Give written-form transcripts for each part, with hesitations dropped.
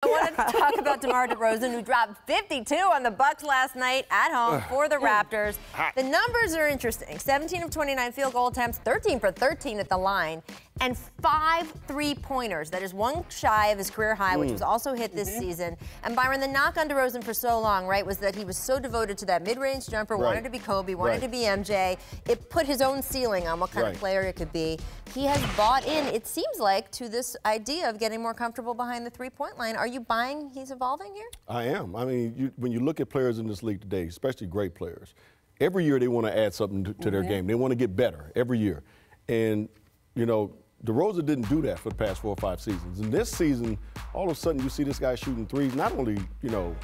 I wanted to talk about DeMar DeRozan, who dropped 52 on the Bucks last night at home for the Raptors. The numbers are interesting. 17 of 29 field goal attempts, 13 for 13 at the line, and 5 3-pointers. That is one shy of his career high, which was also hit this season. And Byron, the knock on DeRozan for so long, right, was that he was so devoted to that mid-range jumper, wanted to be Kobe, wanted to be MJ. It put his own ceiling on what kind of player it could be. He has bought in, it seems like, to this idea of getting more comfortable behind the three-point line. Are you buying he's evolving here? I am. I mean, when you look at players in this league today, especially great players, every year they want to add something to their game. They want to get better every year. And, you know, DeRozan didn't do that for the past 4 or 5 seasons. And this season, all of a sudden you see this guy shooting threes, not only, you know,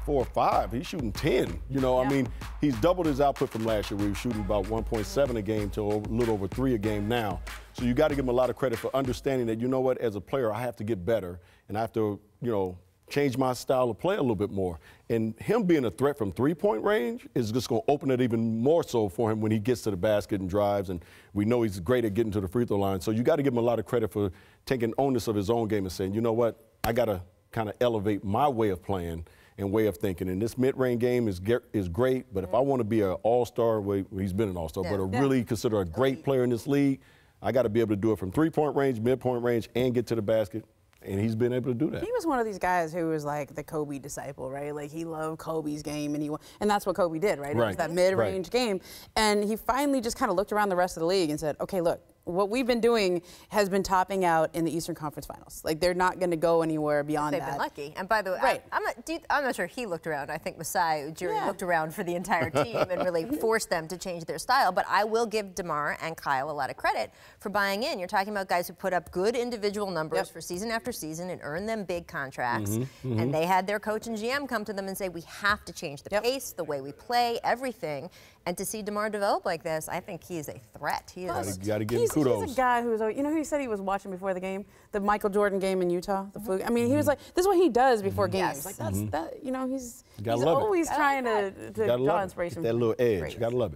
4 or 5, he's shooting 10. You know, I mean, he's doubled his output from last year. We were shooting about 1.7 a game to a little over 3 a game now. So you got to give him a lot of credit for understanding that, you know what, as a player, I have to get better and I have to, you know, change my style of play a little bit more. And him being a threat from three-point range is just going to open it even more so for him when he gets to the basket and drives. And we know he's great at getting to the free throw line. So you got to give him a lot of credit for taking onus of his own game and saying, you know what, I got to kind of elevate my way of playing and way of thinking. And this mid-range game is great, but if I want to be an all-star, well, he's been an all-star, but really consider a great player in this league, I got to be able to do it from three-point range, mid-point range, and get to the basket. And he's been able to do that. He was one of these guys who was like the Kobe disciple, right? Like he loved Kobe's game, and that's what Kobe did, right? It was that mid-range game. And he finally just kind of looked around the rest of the league and said, okay, look, what we've been doing has been topping out in the Eastern Conference Finals. Like they're not going to go anywhere beyond that. They've been lucky. And by the way, I'm not sure he looked around. I think Masai Ujiri looked around for the entire team and really forced them to change their style. But I will give DeMar and Kyle a lot of credit for buying in. You're talking about guys who put up good individual numbers for season after season and earn them big contracts. And they had their coach and GM come to them and say, we have to change the pace, the way we play, everything. And to see DeMar develop like this, I think he is a threat. He is. You got to give him kudos. He's a guy who was, you know, who he said he was watching before the game, the Michael Jordan game in Utah, the fluke. I mean, he was like, this is what he does before games. Like that's that. You know, he's always trying to draw inspiration. That little edge. You got to love it.